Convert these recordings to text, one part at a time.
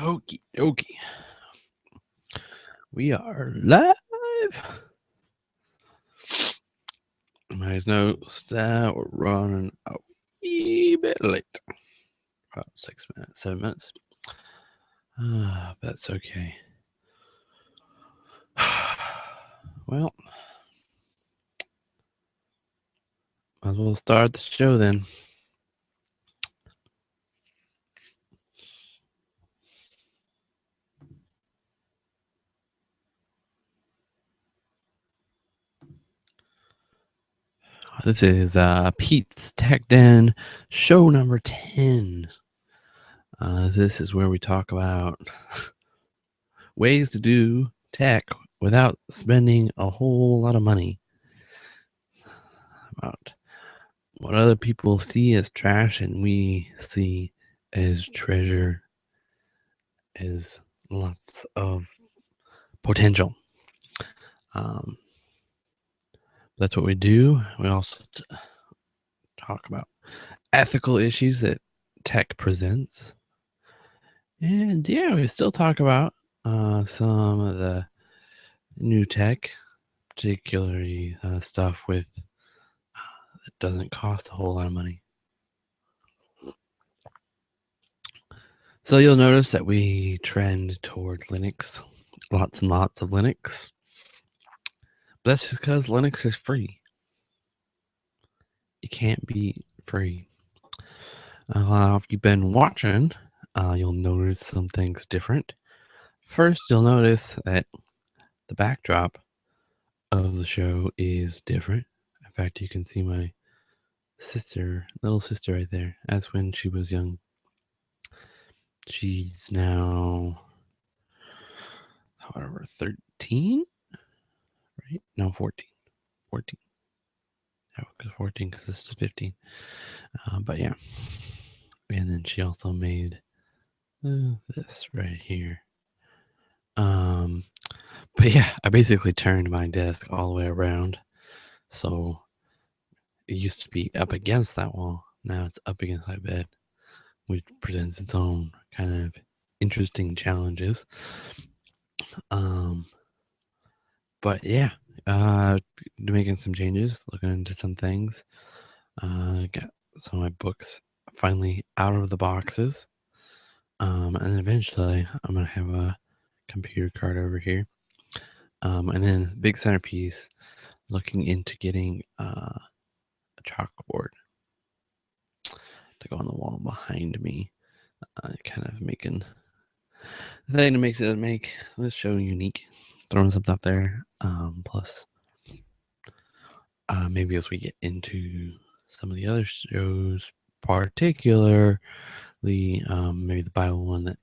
Okie dokie. We are live. Might as noticed that we're running a wee bit late. About 6 minutes, 7 minutes. That's okay. Well, might as well start the show then. This is Pete's Tech Den, show number 10. This is where we talk about ways to do tech without spending a whole lot of money. About what other people see as trash and we see as treasure, as lots of potential. That's what we do. We also talk about ethical issues that tech presents. And yeah, we still talk about some of the new tech, particularly stuff with that doesn't cost a whole lot of money. So you'll notice that we trend toward Linux, lots and lots of Linux. But that's just because Linux is free. It can't be free. If you've been watching, you'll notice some things different. First, you'll notice that the backdrop of the show is different. In fact, you can see my little sister right there. That's when she was young. She's now, however, 13, right? No, 14. 14. No, because 14, because this is 15. But yeah. And then she also made this right here. But yeah, I basically turned my desk all the way around. So it used to be up against that wall. Now it's up against my bed, which presents its own kind of interesting challenges. But yeah, making some changes, looking into some things. Got some of my books finally out of the boxes. And eventually I'm gonna have a computer card over here. And then big centerpiece, looking into getting a chalkboard to go on the wall behind me, kind of making the thing that makes it make this show unique, throwing something up there. Plus, maybe as we get into some of the other shows, particularly maybe the Bible one that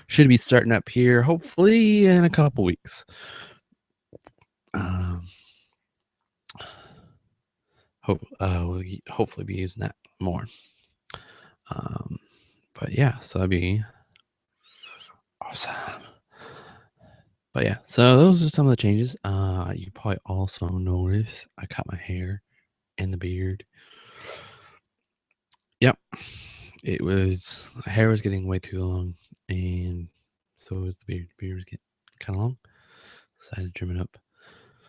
should be starting up here, hopefully in a couple weeks. We'll hopefully be using that more. But yeah, so that'd be awesome. But yeah, so those are some of the changes. You probably also notice I cut my hair and the beard. Yep, the hair was getting way too long, and so was the beard. The beard was getting kind of long, so I had to trim it up.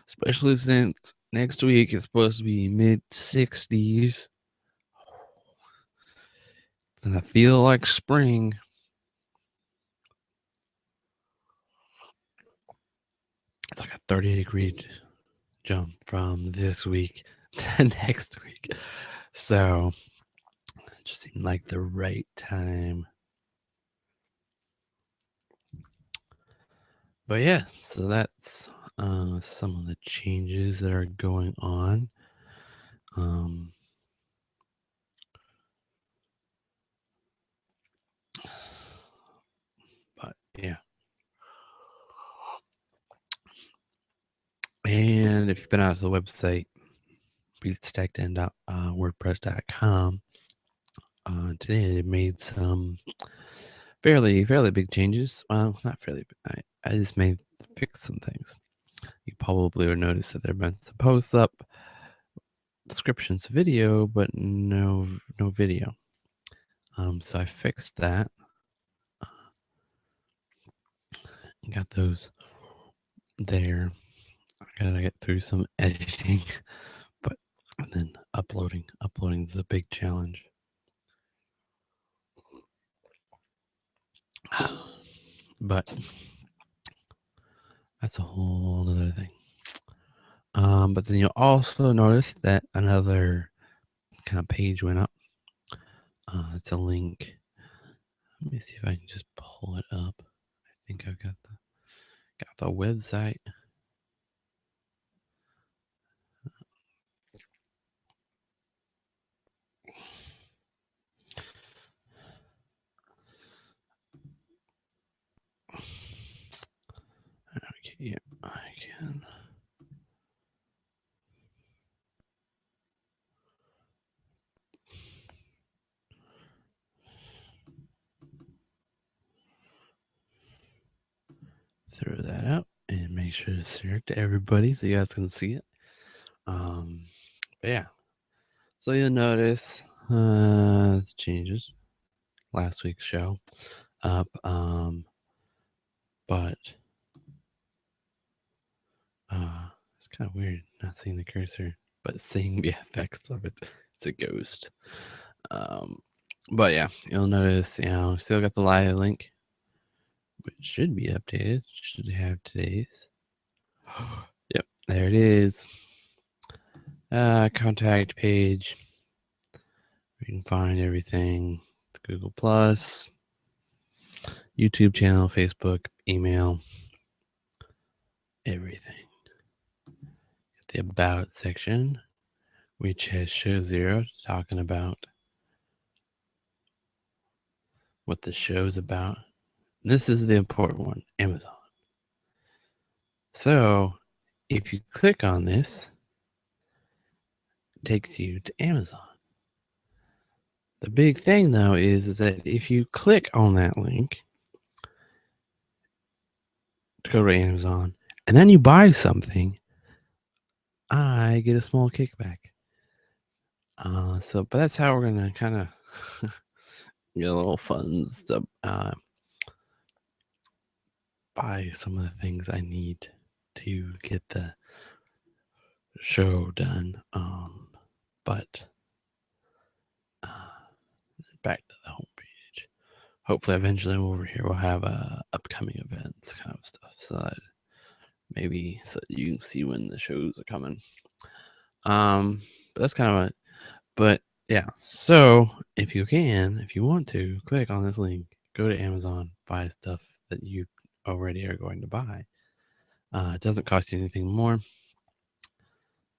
Especially since next week is supposed to be mid-60s. It's gonna feel like spring. It's like a 30-degree jump from this week to next week. So it just seemed like the right time. But yeah, so that's some of the changes that are going on. But yeah. And if you've been out to the website, beatstech10.wordpress.com, today they made some fairly big changes. Well, not fairly big. I just may fix some things. You probably would notice that there have been some posts up, descriptions video, but no video. So I fixed that. Got those there. I gotta get through some editing, but and then uploading. Uploading is a big challenge. But that's a whole other thing. But then you'll also notice that another kind of page went up. It's a link. Let me see if I can just pull it up. I think I've got the website. Okay, yeah, I can. Throw that out and make sure to share it to everybody so you guys can see it. But yeah, so you'll notice changes. Last week's show up, but it's kind of weird not seeing the cursor, but seeing the effects of it. It's a ghost. But yeah, you'll notice, still got the live link, which should be updated. Should have today's. Yep, there it is. Contact page. You can find everything. Google Plus, YouTube channel, Facebook, email, everything. The About section, which has show 0 talking about what the show's about. And this is the important one, Amazon. So if you click on this, it takes you to Amazon. The big thing though is that if you click on that link to go to Amazon and then you buy something, I get a small kickback. But that's how we're gonna kind of get a little funds to buy some of the things I need to get the show done. But back to the homepage. Hopefully, eventually over here we'll have upcoming events kind of stuff, so that maybe so you can see when the shows are coming. But that's kind of but yeah. So if you want to, click on this link, go to Amazon, buy stuff that you already are going to buy. It doesn't cost you anything more.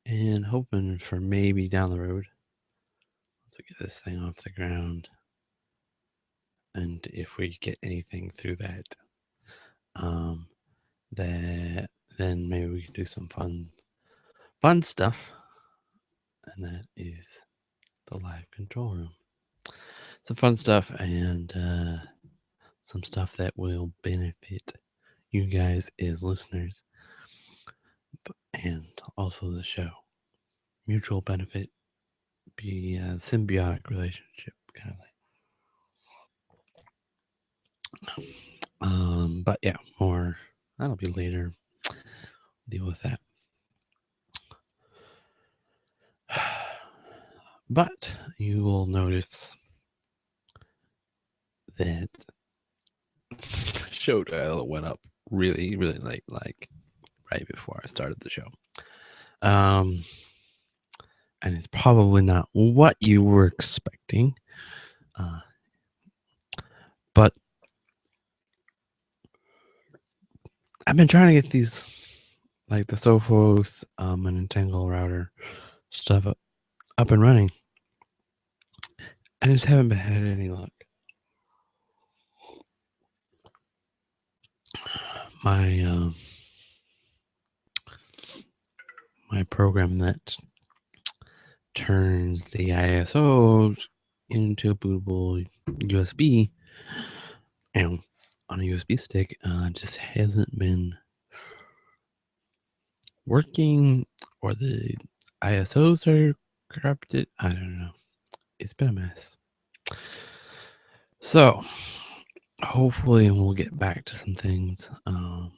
And hoping for maybe down the road to get this thing off the ground. And if we get anything through that, then maybe we can do some fun stuff. And that is the live control room. Some fun stuff and some stuff that will benefit you guys as listeners, and also the show. Mutual benefit, be a symbiotic relationship kind of thing. But yeah, more that'll be later. Deal with that. But you will notice that show title went up really, really late, like right before I started the show. And it's probably not what you were expecting. But I've been trying to get these, like the Sophos and Entangle router stuff up and running. I just haven't had any luck. My my program that turns the ISOs into a bootable USB and on a USB stick just hasn't been working, or the ISOs are corrupted. I don't know. It's been a mess. So hopefully we'll get back to some things in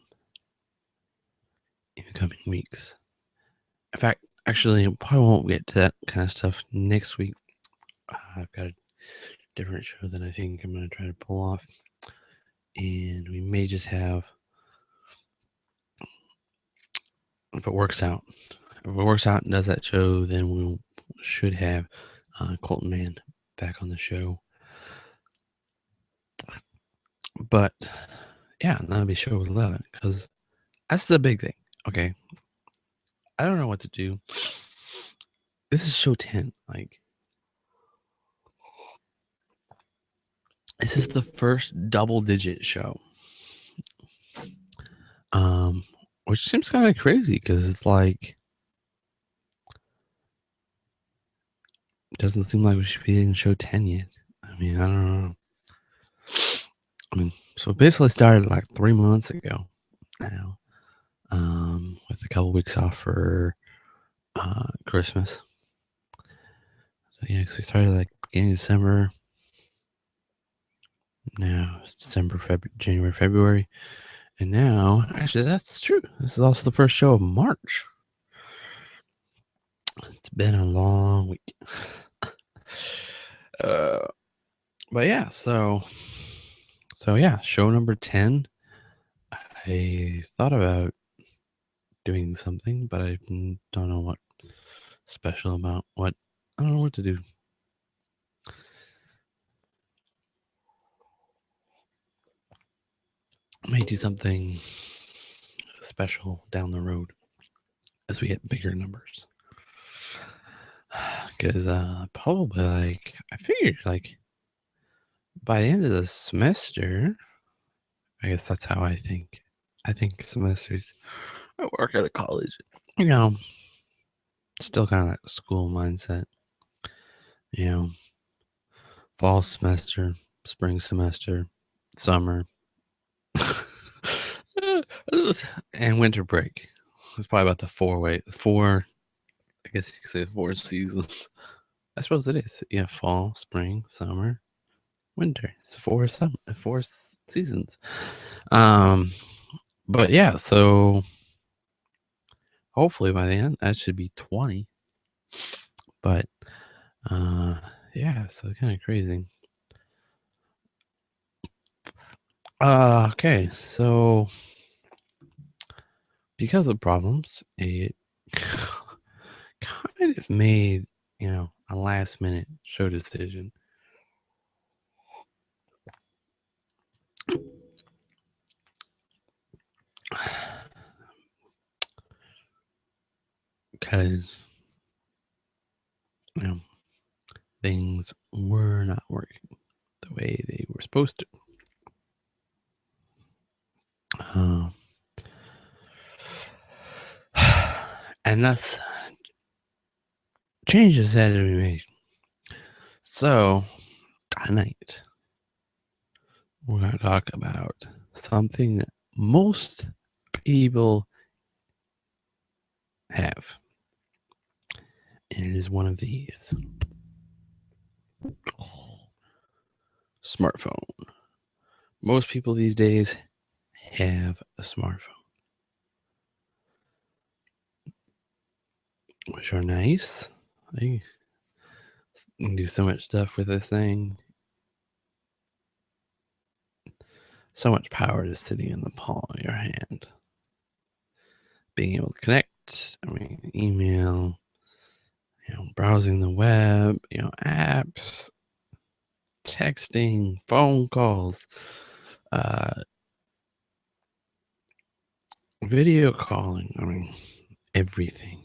the coming weeks. In fact, actually, probably won't get to that kind of stuff next week. I've got a different show that I think I'm going to try to pull off, and we may just have, if it works out, and does that show, then we should have Colton Man back on the show. But yeah, that'll be show 11 because that's the big thing. Okay, I don't know what to do. This is show 10. Like, this is the first double-digit show. Which seems kind of crazy because it's like, it doesn't seem like we should be in show 10 yet. I mean, I don't know. I mean, so it basically started like 3 months ago now, with a couple weeks off for Christmas. So yeah, because we started like beginning of December. Now it's December, January, February, and now actually that's true. This is also the first show of March. It's been a long week. But yeah, so yeah, show number 10. I thought about doing something, but I don't know what special about what. I don't know what to do. I may do something special down the road as we hit bigger numbers. Because probably like I figured like by the end of the semester, I guess that's how I think. I think semesters. I work at a college, you know, still kind of like school mindset. You know, fall semester, spring semester, summer, and winter break. It's probably about the four. I guess you could say 4 seasons. I suppose it is. Yeah, fall, spring, summer, winter. It's four seasons. Um, but yeah, so hopefully by the end that should be 20. But yeah, so kind of crazy. Okay, so because of problems, it kind of made, a last minute show decision. Because, you know, things were not working the way they were supposed to. Um, and that's changes had to be made. So tonight we're going to talk about something that most people have, and it is one of these: smartphone. Most people these days have a smartphone, which are nice. You can do so much stuff with this thing. So much power just sitting in the palm of your hand. Being able to connect, email, browsing the web, apps, texting, phone calls, video calling, everything.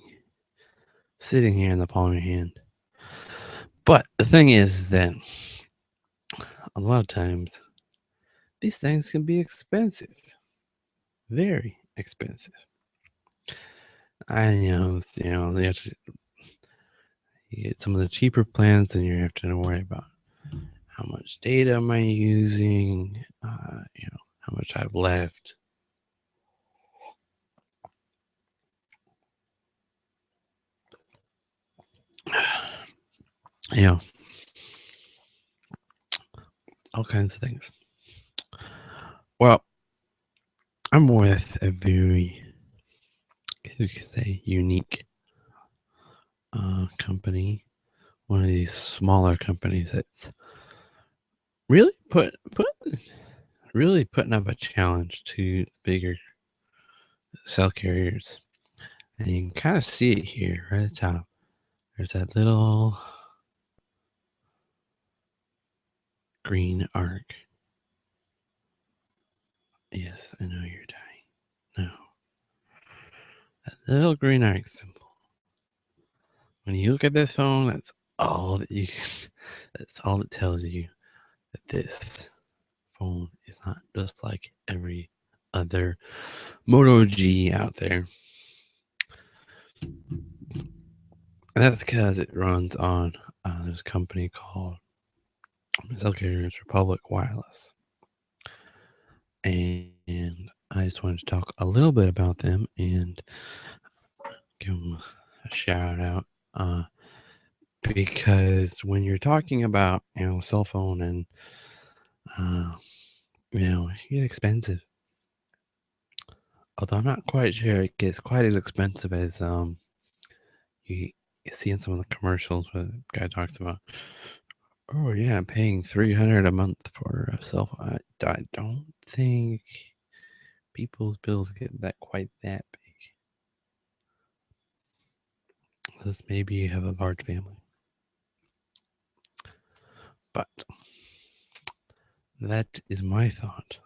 Sitting here in the palm of your hand. But the thing is that a lot of times these things can be expensive. Very expensive. You have to you get some of the cheaper plans, and you have to worry about how much data am I using, how much I've left. All kinds of things. Well, I'm with a very, I guess you could say, unique company. One of these smaller companies that's really really putting up a challenge to the bigger cell carriers. And you can kind of see it here right at the top. There's that little green arc. Yes, I know you're dying. No, that little green arc symbol. When you look at this phone, that's all that you that's all it tells you that this phone is not just like every other Moto G out there. And that's because it runs on this company called Cell Carriers Republic Wireless. And I just wanted to talk a little bit about them and give them a shout out. Because when you're talking about, cell phone and, uh, it get expensive. Although I'm not quite sure it gets quite as expensive as you see in some of the commercials where the guy talks about, oh yeah, I'm paying $300 a month for a cell phone. I don't think people's bills get that quite that big. Unless maybe you have a large family. But that is my thought.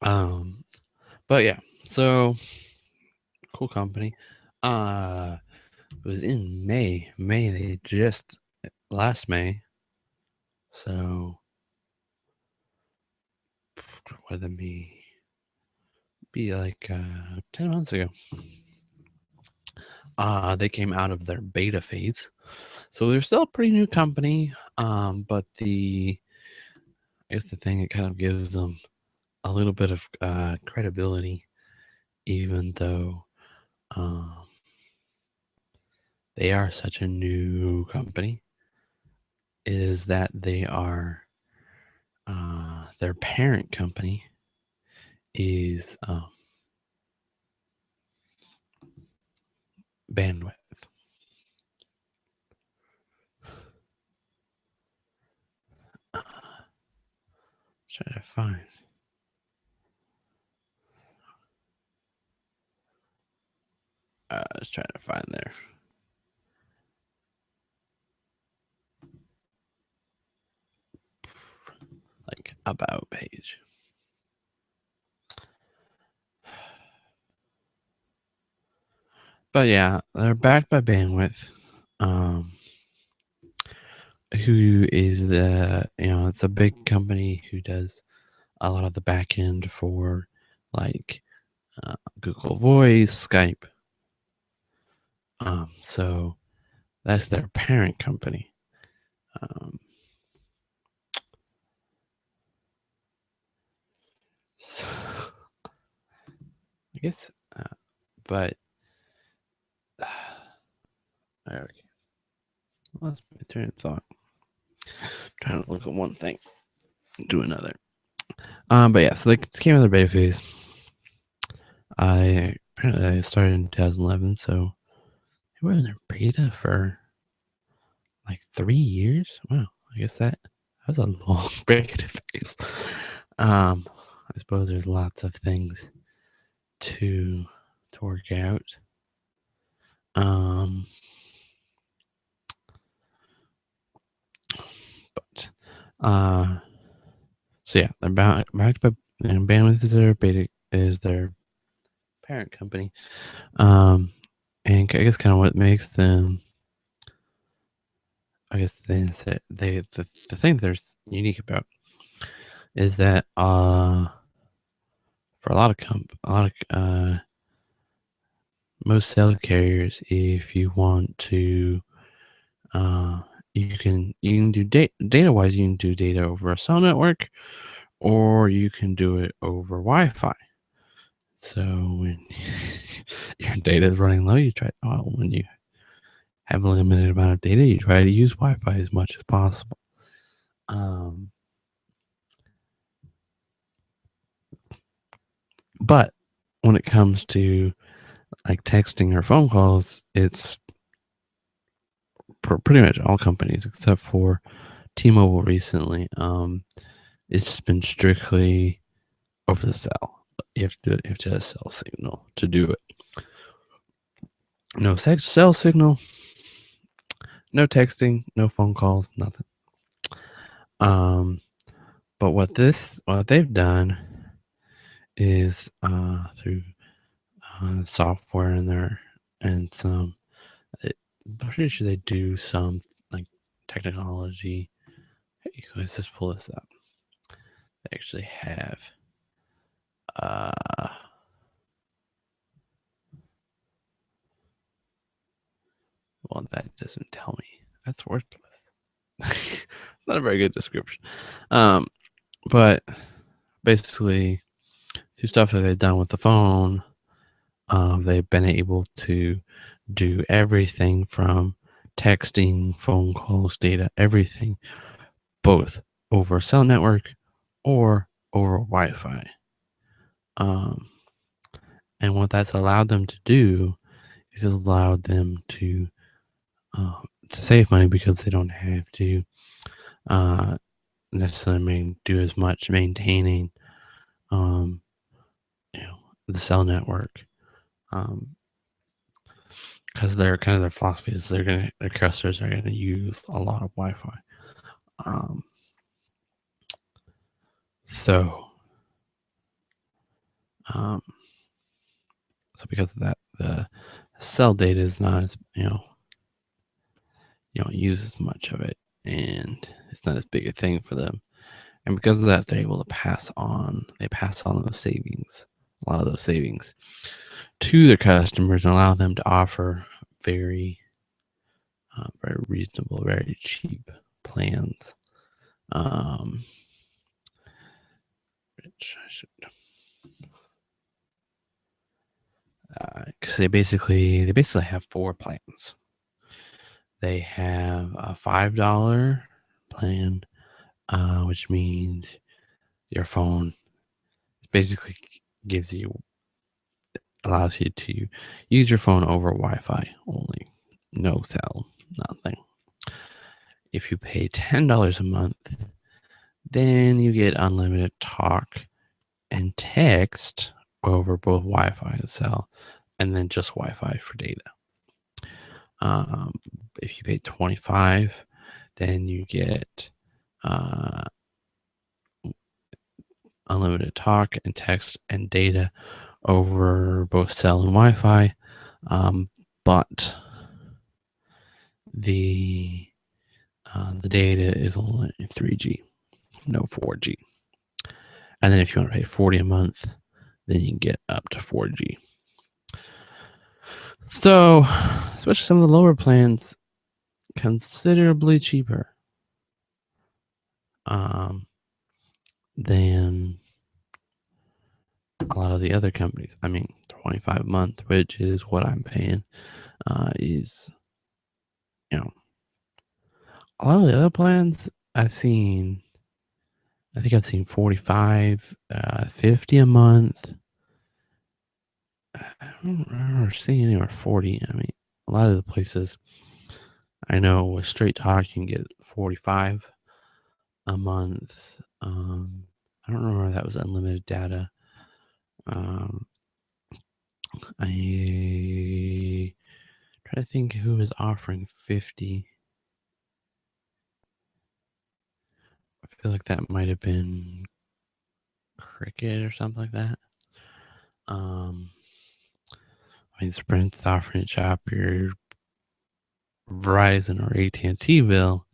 um, but yeah, so cool company. It was in May. They just last May. So what did that be like 10 months ago? They came out of their beta phase. So they're still a pretty new company. But I guess the thing that kind of gives them a little bit of credibility, even though um, they are such a new company, is that they are their parent company is bandwidth. Trying to find. I was trying to find their like about page. But yeah, they're backed by Bandwidth, um, who is it's a big company who does a lot of the back end for like Google Voice, Skype. So that's their parent company. Um, so I guess, but okay. Lost my train of thought. Trying to look at one thing, do another. But yeah, so they came out of their beta phase. I started in 2011, so they were in their beta for like 3 years. Wow, I guess that was a long beta phase. I suppose there's lots of things to work out. But so yeah, they're backed by Bandwidth is their parent company. And I guess kind of what makes them, I guess the thing they're unique about is that for a lot of most cell carriers, if you want to, uh, you can do data wise, you can do data over a cell network, or you can do it over Wi-Fi. So when your data is running low, when you have a limited amount of data, you try to use Wi-Fi as much as possible. Um, But when it comes to like texting or phone calls, it's pretty much all companies except for T-Mobile recently. It's been strictly over the cell. You have to have a cell signal to do it. No cell signal, no texting, no phone calls, nothing. But what they've done is through software in there and some. I'm pretty sure they do some like technology. Hey, let's just pull this up. They actually have. Uh, well, that doesn't tell me. That's worthless. It's not a very good description. But basically, through stuff that they've done with the phone, they've been able to do everything from texting, phone calls, data, everything, both over a cell network or over Wi-Fi. And what that's allowed them to do is allowed them to save money because they don't have to uh, necessarily do as much maintaining, um, the cell network. Because they're kind of their philosophy is their customers are gonna use a lot of Wi-Fi. Um, so um, so because of that, the cell data is not as you don't use as much of it, and it's not as big a thing for them. And because of that, they're able to pass on. They pass on those savings, a lot of those savings, to their customers, and allow them to offer very, very reasonable, very cheap plans. Which I should, because they basically have four plans. They have a $5 plan, which means your phone basically gives you allows you to use your phone over Wi-Fi only, no cell, nothing. If you pay $10 a month, then you get unlimited talk and text over both Wi-Fi and cell, and then just Wi-Fi for data. If you pay 25, then you get uh, unlimited talk and text and data over both cell and Wi-Fi. But the data is only 3G, no 4G. And then if you want to pay 40 a month, then you can get up to 4G. So, especially some of the lower plans, considerably cheaper than a lot of the other companies. I mean, 25 a month, which is what I'm paying, is, a lot of the other plans I've seen, I think I've seen 45, 50 a month. I don't remember seeing anywhere 40. I mean, a lot of the places I know with Straight Talk, you can get 45 a month. I don't remember if that was unlimited data. Um, I try to think who was offering 50. I feel like that might have been Cricket or something like that. I mean, Sprint's offering to chop your Verizon or AT&T bill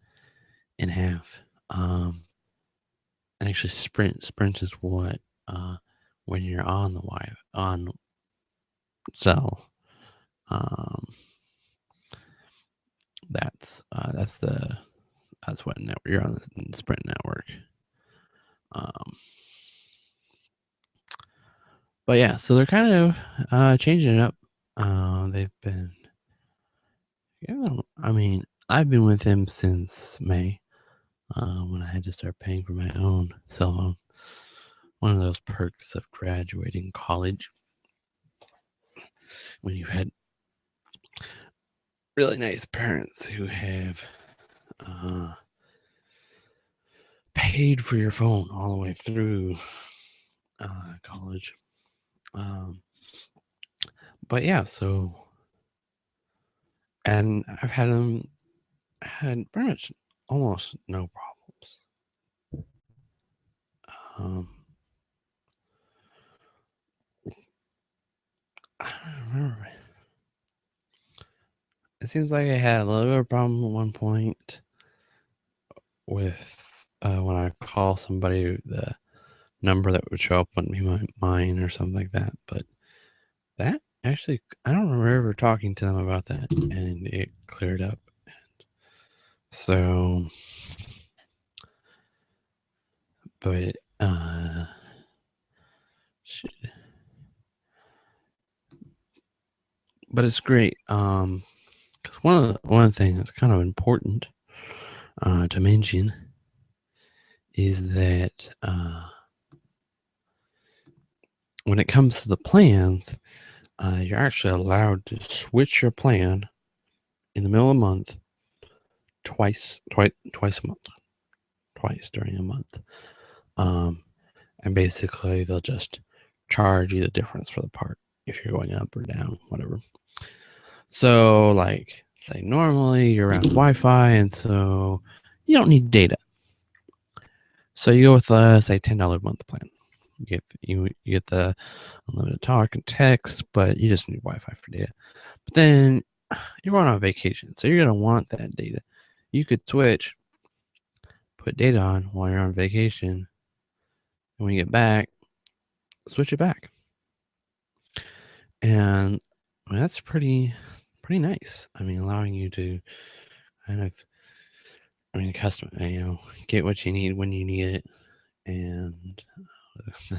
in half. And actually, Sprint is what when you're on the on cell. Um, that's what network you're on the Sprint network. But yeah, so they're kind of changing it up. They've been, I mean, I've been with him since May, when I had to start paying for my own cell phone. one of those perks of graduating college when you've had really nice parents who have uh, paid for your phone all the way through college. Um, but yeah, so and I've had pretty much almost no problems. Um, I don't remember. It seems like I had a little bit of problem at one point with when I call somebody, the number that would show up wouldn't be mine or something like that. But that actually, I don't remember talking to them about that, and it cleared up. So, but shit. But it's great. Because one thing that's kind of important to mention is that when it comes to the plans, you're actually allowed to switch your plan in the middle of the month twice a month, twice during a month. Um, and basically they'll just charge you the difference for the part if you're going up or down, whatever. So, like, say normally you're around Wi-Fi, and so you don't need data. So you go with say $10 a month plan. You get the unlimited talk and text, but you just need Wi-Fi for data. But then you're going on vacation, so you're gonna want that data. You could switch, put data on while you're on vacation, and when you get back, switch it back. And I mean, that's pretty nice. I mean, allowing you to kind of, custom, get what you need when you need it, and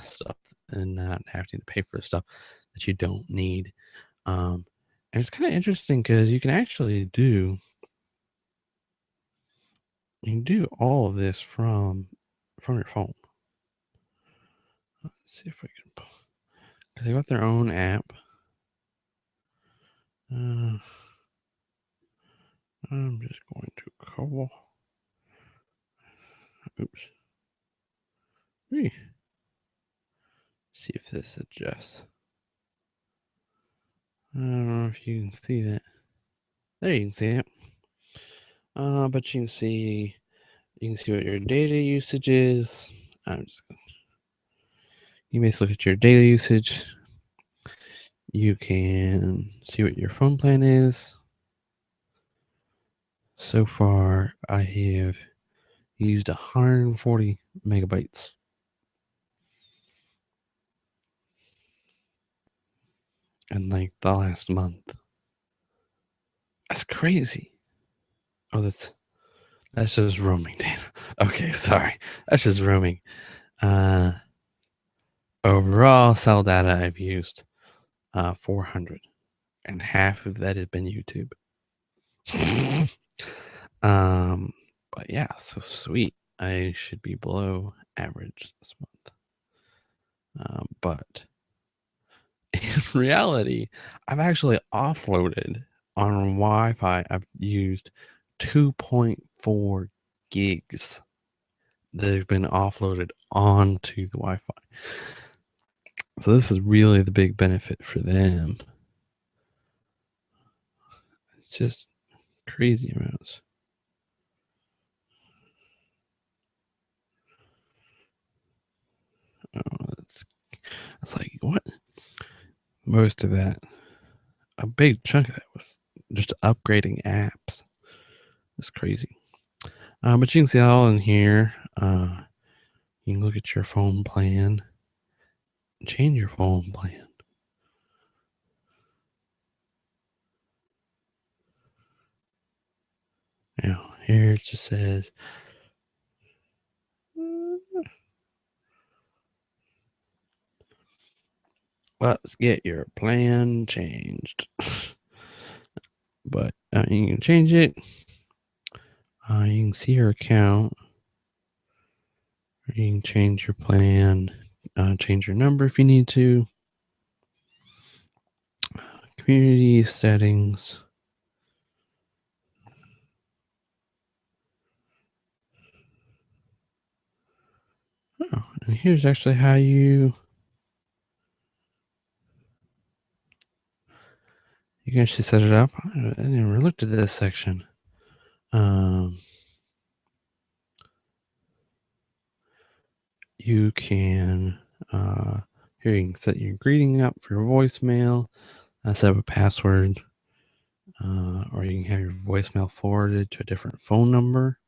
stuff, and not having to pay for stuff that you don't need. And it's kind of interesting because you can do all of this from your phone. Let's see if we can, because they got their own app. I'm just going to call. Oops. See if this adjusts. I don't know if you can see that. There you can see it. But you can see what your data usage is. You basically look at your data usage. You can see what your phone plan is. So far, I have used 140 megabytes. In like the last month. That's crazy. Oh, that's just roaming data. Okay, sorry. That's just roaming. Overall cell data I've used 400, and half of that has been YouTube. um, but yeah, so sweet. I should be below average this month. But in reality, I've actually offloaded on Wi-Fi. I've used 2.4 gigs that have been offloaded onto the Wi-Fi. So this is really the big benefit for them. It's just crazy amounts. Oh, that's like what? Most of that, a big chunk of that was just upgrading apps. It's crazy. But you can see it all in here. You can look at your phone plan, change your phone plan. Now, here it just says, let's get your plan changed. But you can change it. You can see your account. You can change your plan. change your number if you need to. Community settings. Oh, and here's actually how you can actually set it up. I never looked at this section. Um, you can here you can set your greeting up for your voicemail. Set up a password, or you can have your voicemail forwarded to a different phone number.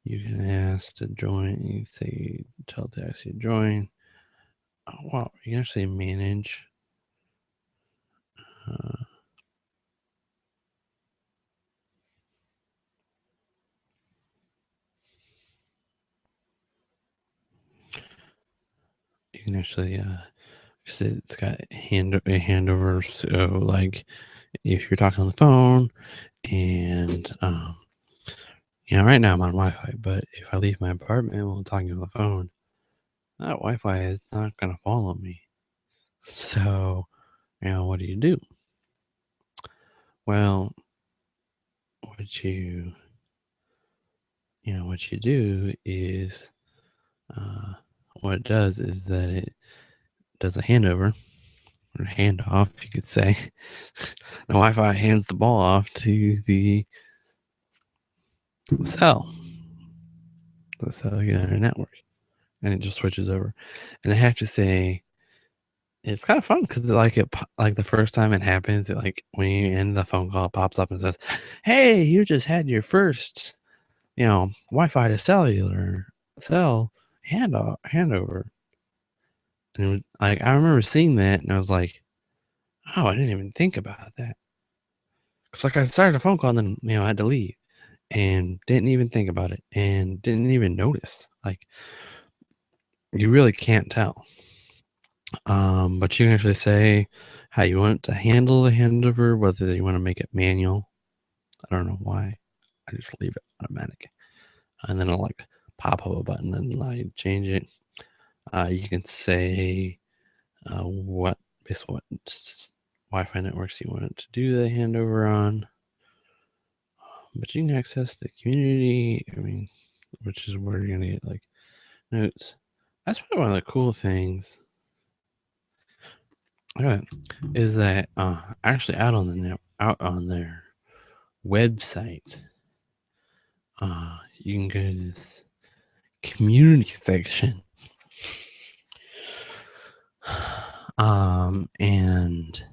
You can ask to join. You say tell text you join. Oh, wow, you can actually manage. Uh, you can actually 'cause it's got a handover. So like if you're talking on the phone and right now I'm on Wi-Fi, but if I leave my apartment while talking on the phone, that Wi-Fi is not gonna follow me. So what do you do? Well, what what you do is uh, what it does is that it does a handover or handoff, you could say. The Wi-Fi hands the ball off to the cell, the cellular network, and it just switches over. And I have to say, it's kind of fun because like the first time it happens, like when you end the phone call, it pops up and says, "Hey, you just had your first, Wi-Fi to cellular cell handover." And like I remember seeing that, and I was like, "Oh, I didn't even think about that." It's like I started a phone call, and then I had to leave, and didn't even think about it, and didn't even notice. Like you really can't tell. But you can actually say how you want to handle the handover, whether you want to make it manual. I don't know why. I just leave it automatic, and then it'll like pop up a button and allow you to change it. You can say what basically what Wi-Fi networks you want to do the handover on. But you can access the community. I mean, which is where you're gonna get like notes. That's probably one of the cool things. Is that actually out on their website, you can go to this community section, and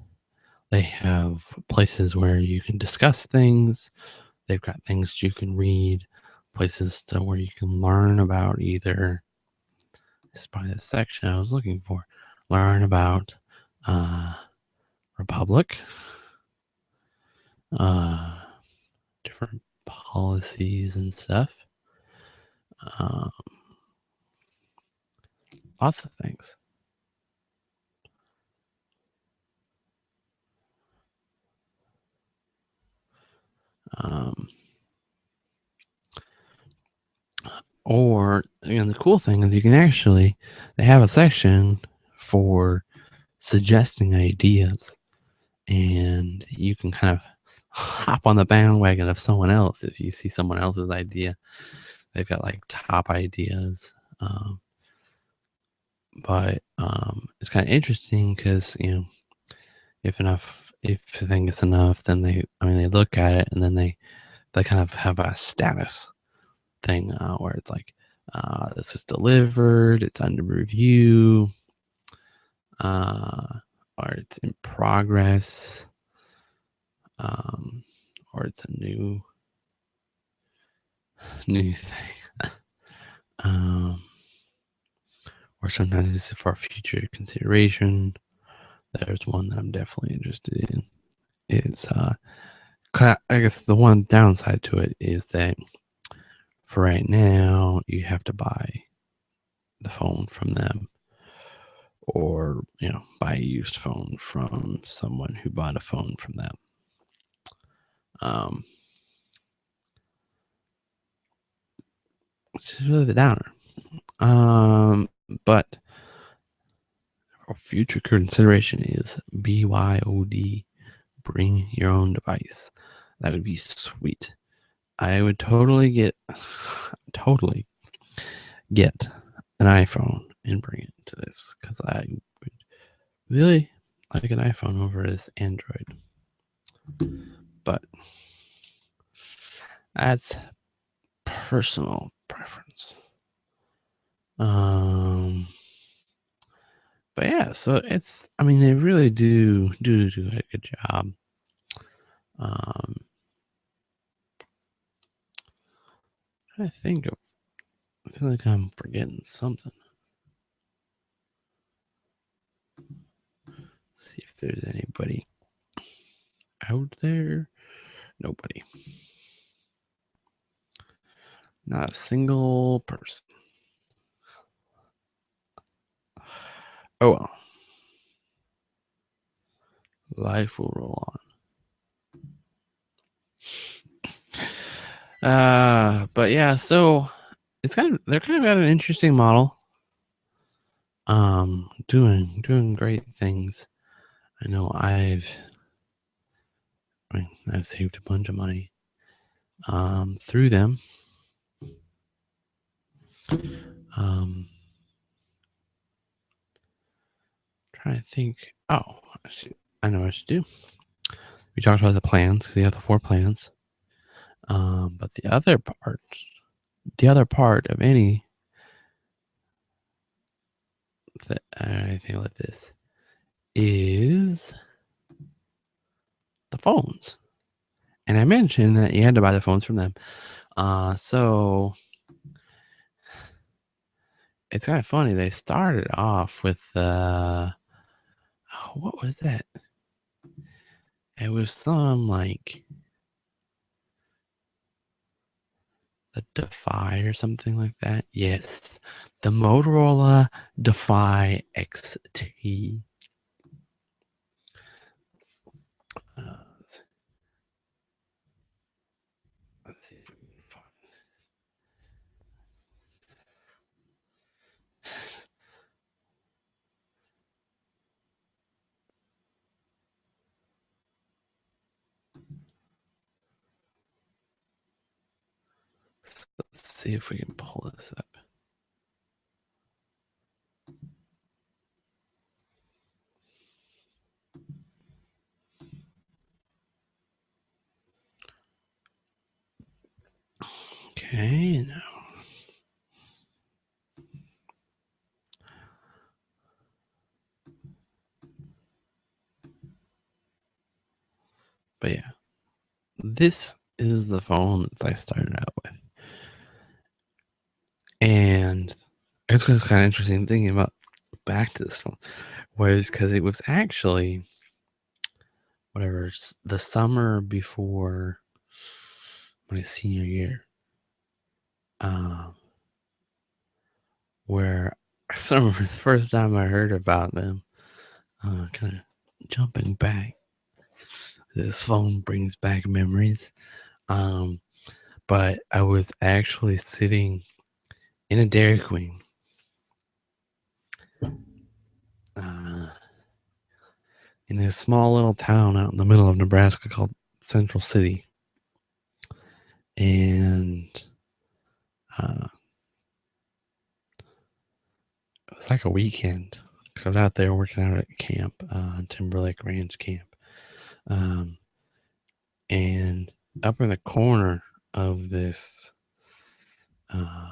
they have places where you can discuss things. They've got things you can read, places where you can learn about either. This is probably the section I was looking for. Learn about uh, Republic, uh, different policies and stuff. Uh, Lots of things. Um, the cool thing is you can actually, they have a section for suggesting ideas, and you can kind of hop on the bandwagon of someone else if you see someone else's idea. They've got like top ideas. But it's kind of interesting because, if the thing is enough, then they look at it and then they kind of have a status thing where it's like, this was delivered, it's under review, uh, or it's in progress, um, or it's a new thing, um, or sometimes it's for future consideration. There's one that I'm definitely interested in. It's I guess the one downside to it is that for right now you have to buy the phone from them, or buy a used phone from someone who bought a phone from them. um It's just really the downer. Um, but for future consideration is BYOD. Bring your own device. That would be sweet. I would totally totally get an iPhone and bring it to this because I would really like an iPhone over this Android. But that's personal preference. Um, but yeah, so I mean, they really do a good job. Um, I think of, I feel like I'm forgetting something. See if there's anybody out there. Nobody. Not a single person. Oh well. Life will roll on. But yeah, so they're kind of at an interesting model. Doing great things. I know I've saved a bunch of money through them. Um Trying to think. Oh, I know what I should do. We talked about the plans. We have the 4 plans. But the other part of anything like this is the phones. And I mentioned that you had to buy the phones from them. So it's kind of funny. They started off with what was that? It was some like the Defy or something like that. Yes, the Motorola Defy XT. Uh, let's see if we can find. Let's see if we can pull this up. Okay, now. But yeah, this is the phone that I started out with. And it's kind of interesting thinking about back to this phone was because it was actually the summer before my senior year, um, where I still remember the first time I heard about them. Kind of jumping back, this phone brings back memories. Um, but I was actually sitting in a Dairy Queen. Uh, in this small little town out in the middle of Nebraska called Central City. And uh, it was like a weekend because I was out there working out at camp, Timberlake Ranch Camp. And up in the corner of this, uh,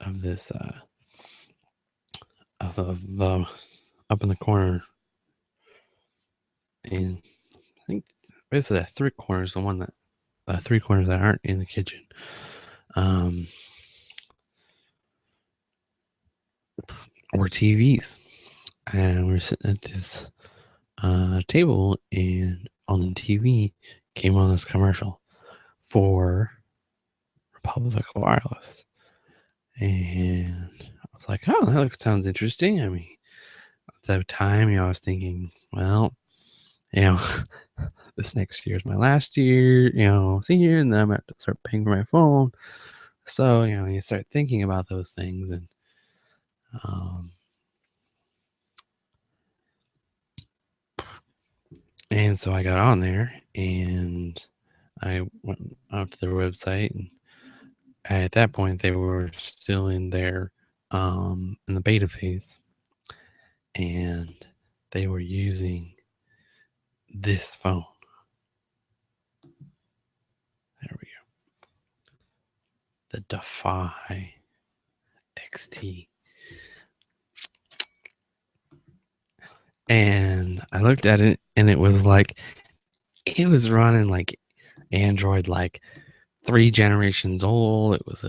of this, of the, up in the corner, and I think basically that 3 corners, the one that 3 corners that aren't in the kitchen. Um, were TVs, and we were sitting at this table, and on the TV came on this commercial for Republic Wireless, and I was like, "Oh, that sounds interesting." I mean, at the time, I was thinking, well, you know, this next year is my last year, senior, and then I'm going to start paying for my phone. So, you start thinking about those things, um, and so I got on there and I went out to their website, and at that point they were still in the beta phase, and they were using this phone. There we go. The Defy XT. And I looked at it and it was running like Android, like 3 generations old. It was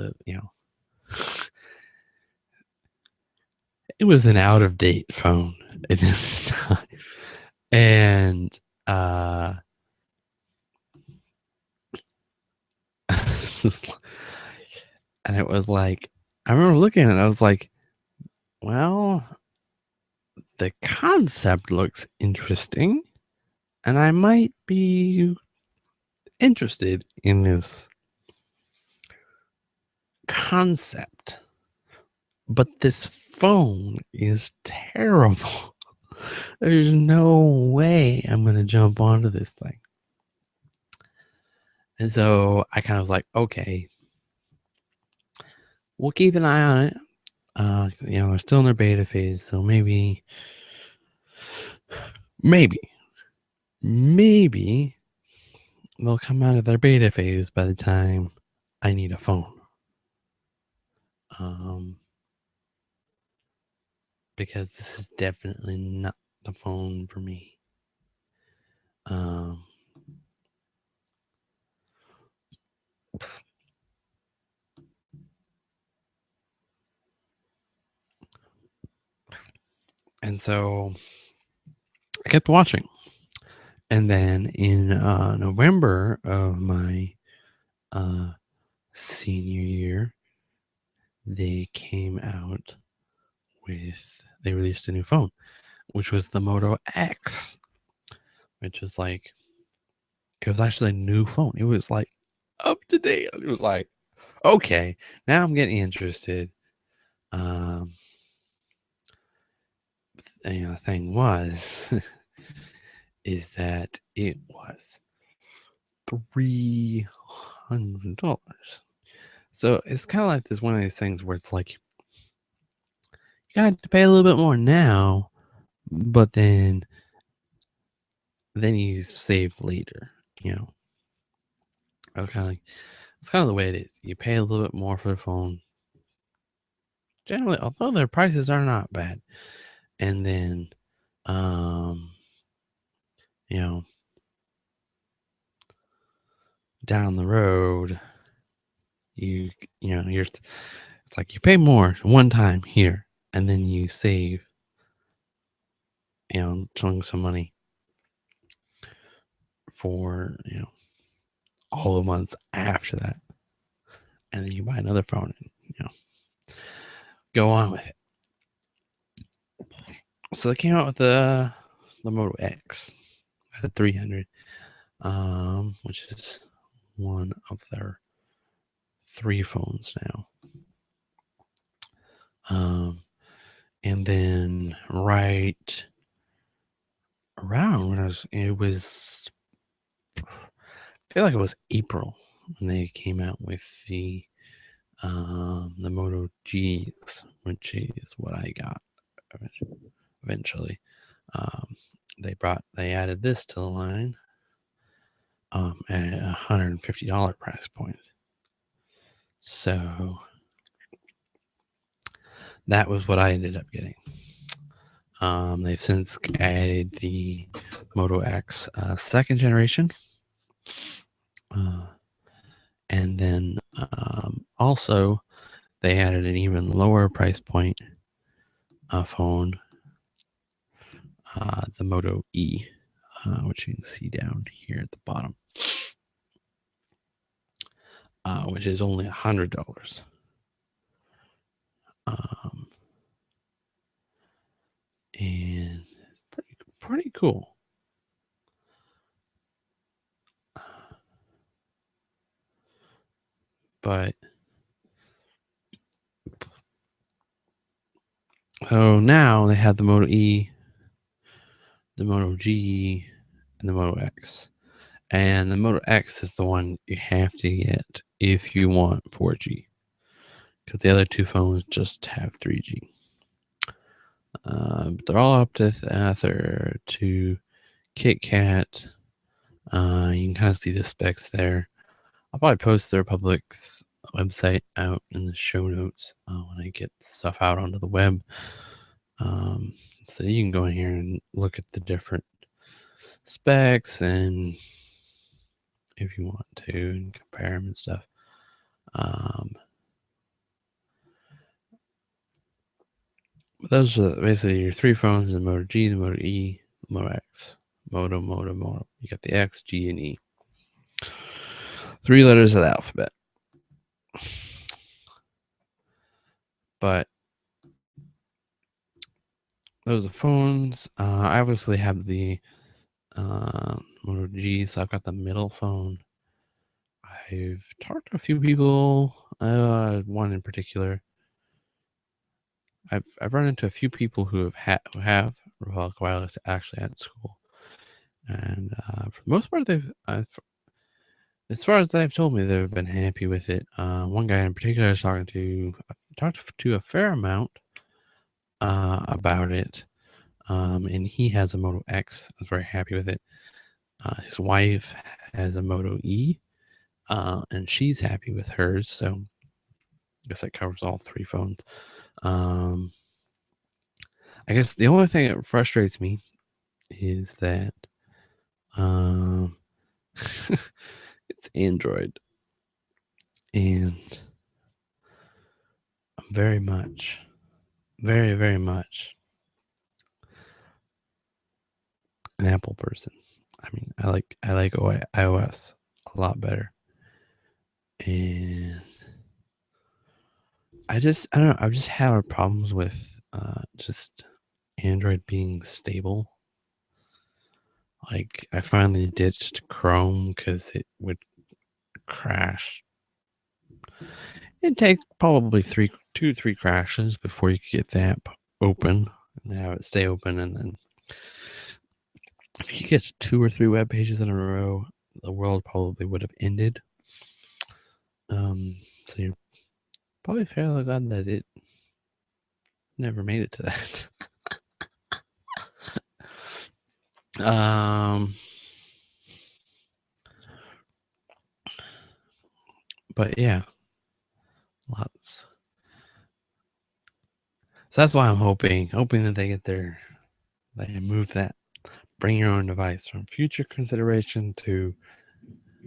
it was an out of date phone at this time. And and it was like, I remember looking at it, I was like, well, the concept looks interesting, and I might be interested in this concept. But this phone is terrible. There's no way I'm going to jump onto this thing. And so I kind of like, okay, we'll keep an eye on it. They're still in their beta phase, so maybe they'll come out of their beta phase by the time I need a phone. Because this is definitely not the phone for me. And so I kept watching. And then in November of my senior year, they released a new phone, which was the Moto X, which was like, it was actually a new phone. It was like up to date. It was like, okay, now I'm getting interested. The thing was, is that it was $300. So it's kind of like this one of these things where it's like, you got to pay a little bit more now, but then you save later. I was kind of like, it's kind of the way it is. You pay a little bit more for the phone, generally, although their prices are not bad, and then, you know, down the road, you know, it's like you pay more one time here, and then you save, chunks of money for all the months after that, and then you buy another phone and go on with it. So they came out with the Moto X, the 300, which is one of their 3 phones now. And then right around when I feel like it was April when they came out with the Moto G's, which is what I got eventually. They added this to the line at $150 price point. So that was what I ended up getting. They've since added the Moto X second generation. And then also they added an even lower price point phone, the Moto E, which you can see down here at the bottom, which is only $100. And pretty cool. But so now they have the Moto E, the Moto G, and the Moto X. And the Moto X is the one you have to get if you want 4G, because the other two phones just have 3G. But they're all up to Kit Kat. You can kind of see the specs there. I'll probably post the Republic's website out in the show notes when I get stuff out onto the web. So you can go in here and look at the different specs, and if you want to, and compare them and stuff. Those are basically your three phones: the Moto G, the Moto E, the Moto X. Moto. You got the X, G, and E. 3 letters of the alphabet. But those are phones. I obviously have the Moto G, so I've got the middle phone. I've talked to a few people, one in particular. I've run into a few people who have Republic Wireless actually at school, and for the most part, as far as they've told me, they've been happy with it. One guy in particular I was talked to a fair amount about it, and he has a Moto X. I was very happy with it. His wife has a Moto E, and she's happy with hers. So I guess that covers all 3 phones. I guess the only thing that frustrates me is that it's Android, and I'm very much, very much an Apple person. I mean, I like iOS a lot better, and I don't know. I've just had problems with just Android being stable. Like, I finally ditched Chrome because it would crash. It'd take probably 3 crashes before you could get the app open and have it stay open. And then if you get 2 or 3 web pages in a row, the world probably would have ended. So you're probably fairly glad that it never made it to that. But yeah, lots. So that's why I'm hoping that they move that bring your own device from future consideration to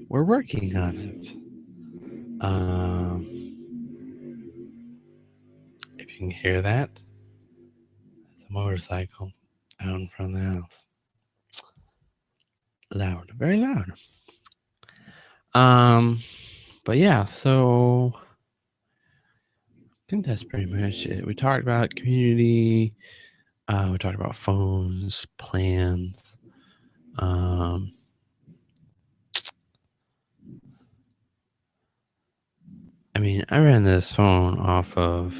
we're working on it. If you can hear that, it's a motorcycle out in front of the house. Loud, very loud. But yeah, so I think that's pretty much it. We talked about community. We talked about phones, plans. I mean, I ran this phone off of.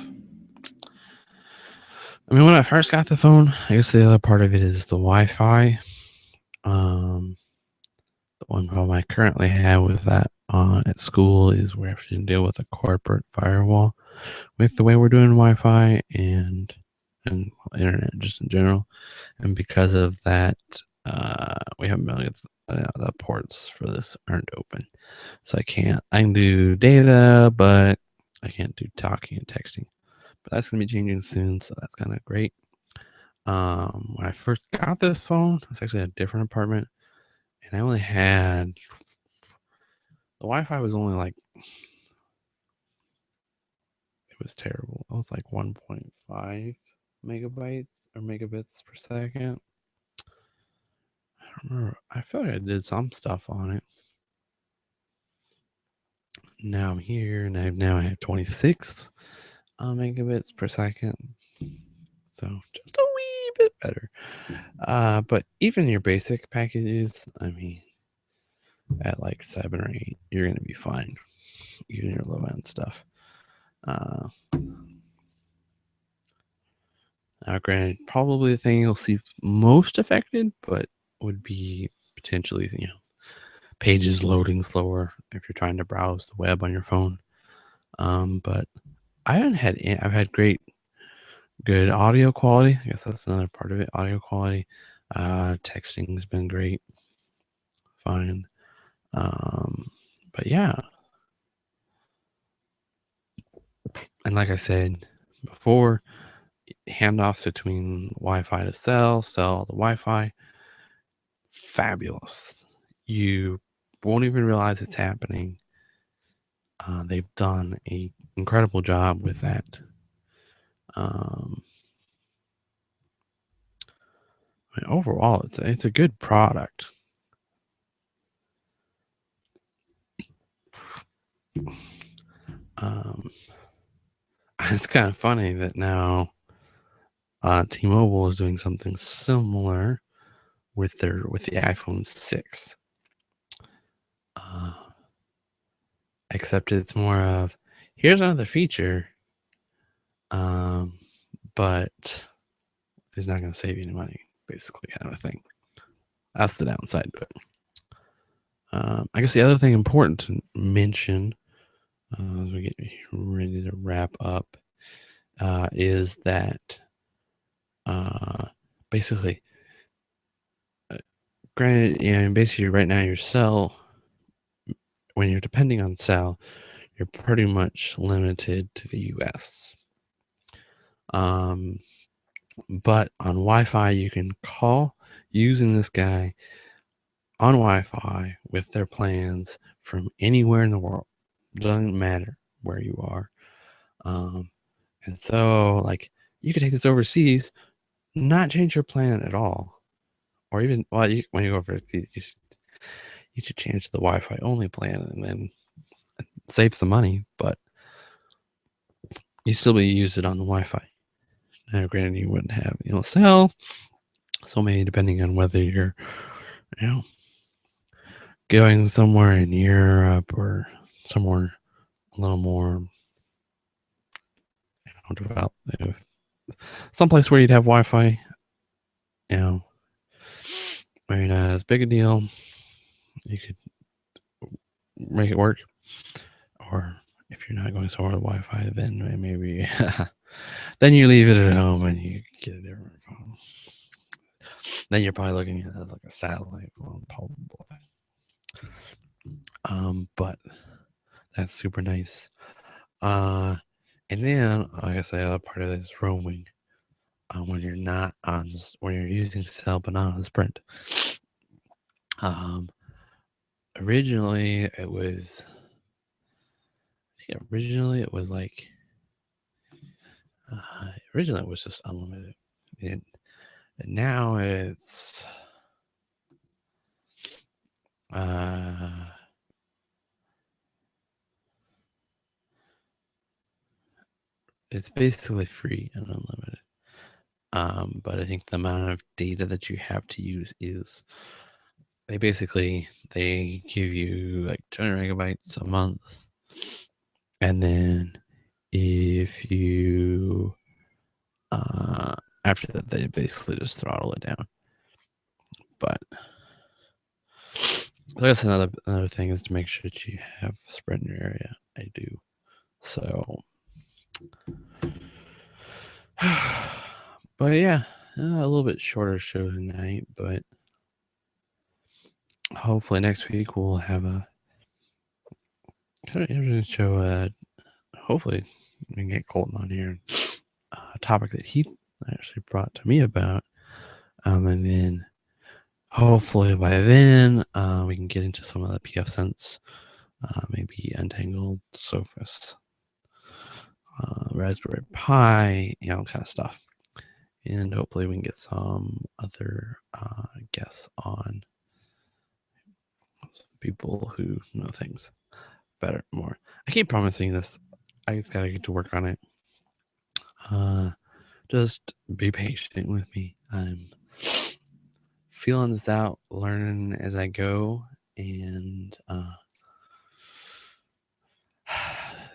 I mean, when I first got the phone, I guess the other part of it is the Wi-Fi. The one problem I currently have with that at school is we have to deal with a corporate firewall with the way we're doing Wi-Fi and internet just in general. And because of that, we haven't been able to get the ports for this aren't open. So I can do data, but I can't do talking and texting. But that's going to be changing soon, so that's kind of great. When I first got this phone, it's actually a different apartment, and I only had the Wi-Fi was only like it was terrible. It was like 1.5 megabytes or megabits per second. I don't remember. I feel like I did some stuff on it. Now I'm here, and now I have 26 megabits per second. So just a wee bit better. But even your basic packages, I mean, at like 7 or 8, you're gonna be fine. even your low end stuff. Now, granted, probably the thing you'll see most affected, but would be potentially, pages loading slower if you're trying to browse the web on your phone. But I've had good audio quality. I guess that's another part of it. Audio quality. Texting's been great. Fine. But yeah. And like I said before, handoffs between Wi-Fi to cell to Wi-Fi, fabulous. You won't even realize it's happening. They've done a incredible job with that. Overall, it's a good product. It's kind of funny that now T-Mobile is doing something similar with the iPhone 6. Except it's more of, here's another feature, but it's not going to save you any money, basically, kind of a thing. That's the downside to it. I guess the other thing important to mention as we get ready to wrap up is that basically, granted, basically right now your cell, when you're depending on cell, you're pretty much limited to the US. But on Wi-Fi, you can call using this guy on Wi-Fi with their plans from anywhere in the world. Doesn't matter where you are. And so, like, you could take this overseas, not change your plan at all, or even when you go overseas, you should change to the Wi-Fi only plan, and then it saves the money, but you still be use it on the Wi-Fi. Now, granted, you wouldn't have cell, so maybe depending on whether you're going somewhere in Europe or somewhere a little more developed, someplace where you'd have Wi-Fi, maybe not as big a deal. You could make it work. Or if you're not going somewhere with Wi-Fi, then maybe then you leave it at home and you get a different phone. Then you're probably looking at it like a satellite phone, probably. But that's super nice. And then I guess the other part of it is roaming. When you're using cell but not on Sprint. Originally it was like originally it was just unlimited, and now it's it's basically free and unlimited. But I think the amount of data that you have to use is they give you like 200 megabytes a month, and then if you after that they basically just throttle it down. But I guess another thing is to make sure that you have Sprint in your area. I do. So but yeah, a little bit shorter show tonight, but hopefully next week we'll have a kind of interesting show. Hopefully we can get Colton on here. A topic that he actually brought to me about. And then hopefully by then we can get into some of the pfSense, maybe Untangled, Sophos, Raspberry Pi, kind of stuff. And hopefully we can get some other guests on, some people who know things better, more. I keep promising this. I just gotta get to work on it. Just be patient with me. I'm feeling this out, learning as I go, and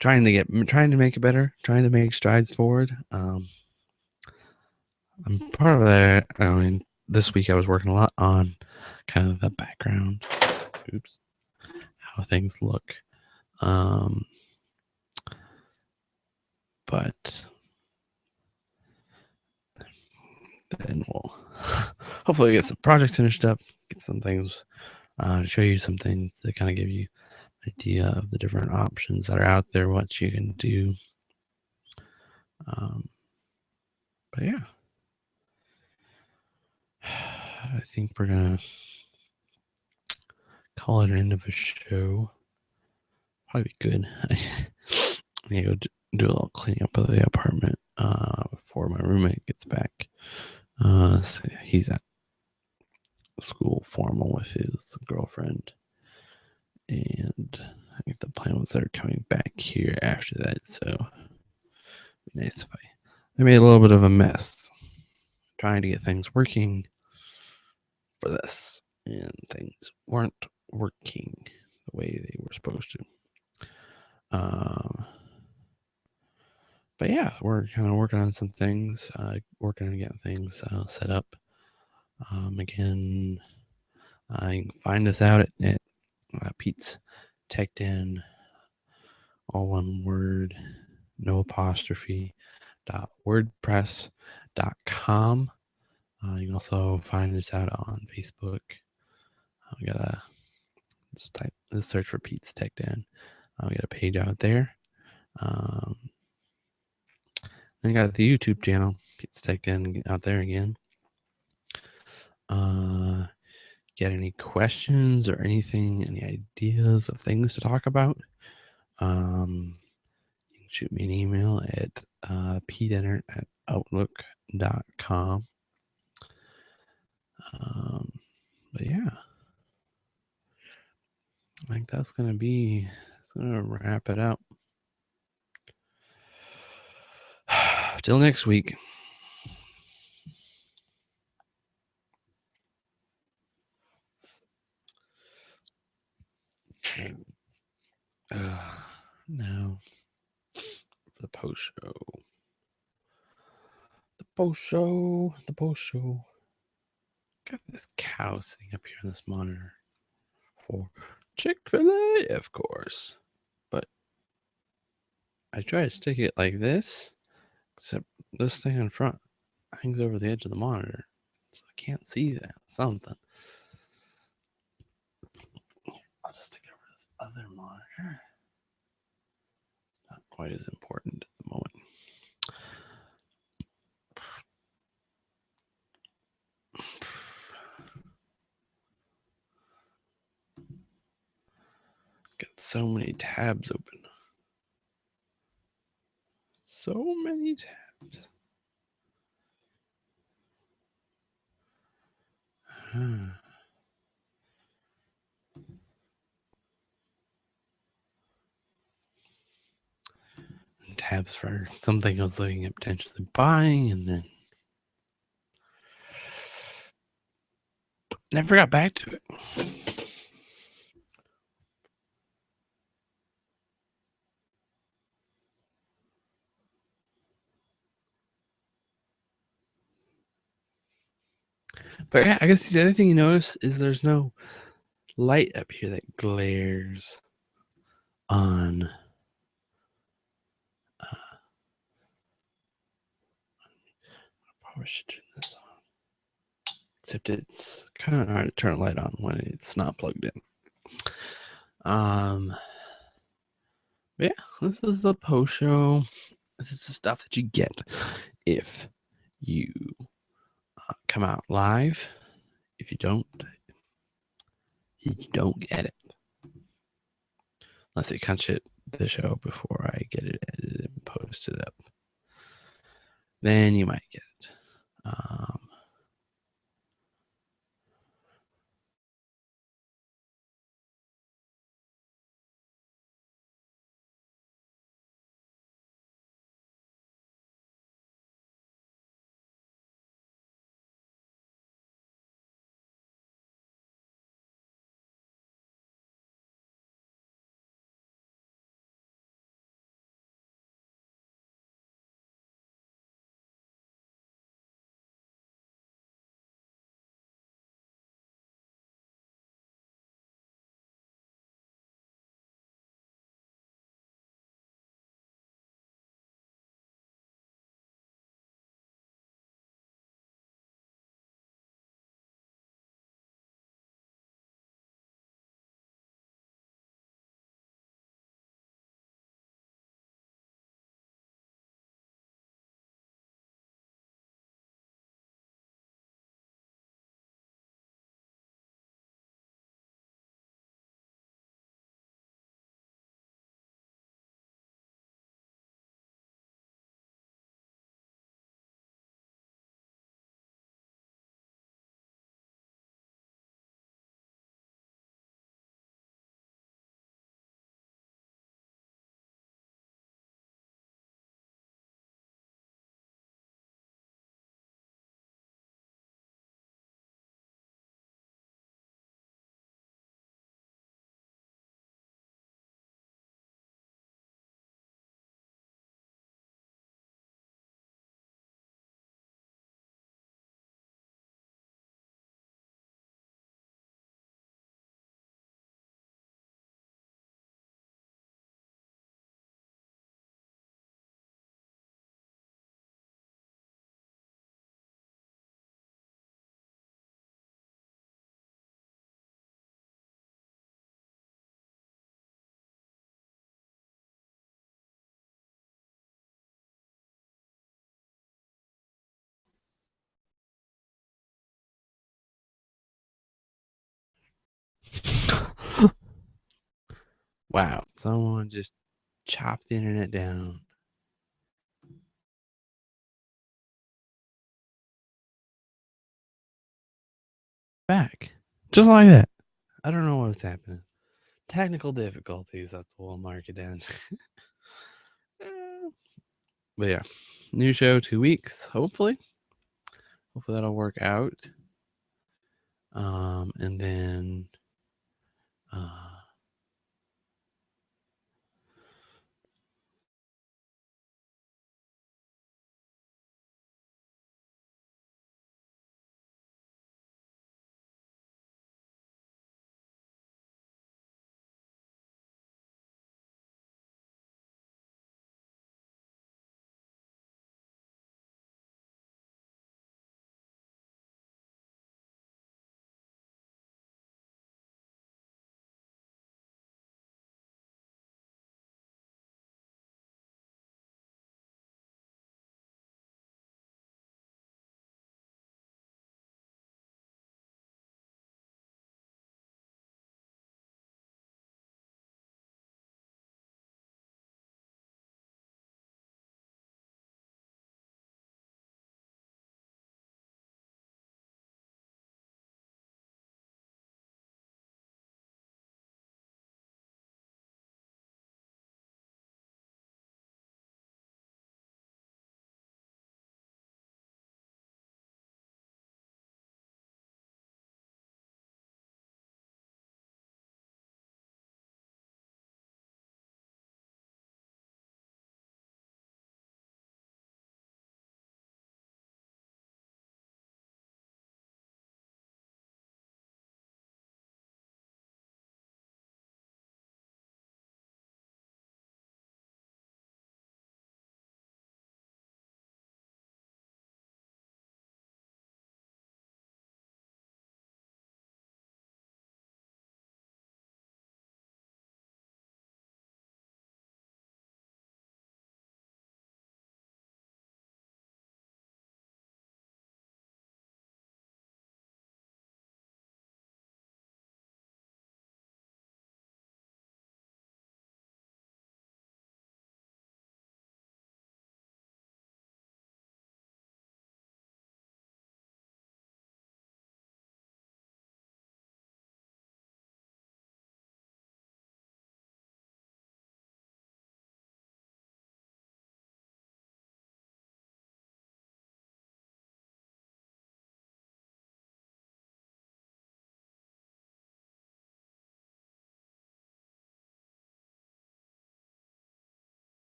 trying to make it better, trying to make strides forward. I'm part of that. I mean, this week I was working a lot on kind of the background, oops, how things look. But then we'll hopefully get some projects finished up, get some things to show you some things to kind of give you an idea of the different options that are out there, what you can do. But yeah, I think we're gonna call it an end of a show. Probably be good. I need to go do a little cleaning up of the apartment before my roommate gets back. So he's at school formal with his girlfriend, and I think the plan was they're coming back here after that. So it'd be nice if I made a little bit of a mess trying to get things working for this, and things weren't working the way they were supposed to. But yeah, we're kind of working on some things, working on getting things set up. Again, you can find us out at Pete's Tech10, all one word, no apostrophe, .wordpress.com. You can also find us out on Facebook. We got a just search for Pete's Tech10. We got a page out there. Then got the YouTube channel, Pete's Tech10 out there again. Get any questions or anything, any ideas of things to talk about? You can shoot me an email at pdinner@outlook.com. But yeah, I think it's gonna wrap it up. Till next week. Now for the post show. The post show. Got this cow sitting up here on this monitor for Chick-fil-A, of course. But I try to stick it like this, except this thing in front hangs over the edge of the monitor, so I can't see that something. I'll just stick it over this other monitor. It's not quite as important at the moment. Got so many tabs open. So many tabs. And tabs for something I was looking at potentially buying, and then never got back to it. But yeah, I guess the other thing you notice is there's no light up here that glares on. Probably should turn this on. Except it's kind of hard to turn a light on when it's not plugged in. But yeah, this is the post show. This is the stuff that you get if you come out live. If you don't get it. Unless they catch it the show before I get it edited and posted up. Then you might get it. Wow, someone just chopped the internet down. Back. Just like that. I don't know what's happening. Technical difficulties, that's what we'll mark it down. But yeah, new show 2 weeks, hopefully. Hopefully that'll work out. And then uh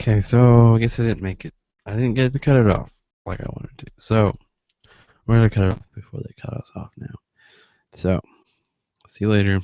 Okay, so I guess I didn't make it. I didn't get to cut it off like I wanted to. So we're gonna cut it off before they cut us off now. So see you later.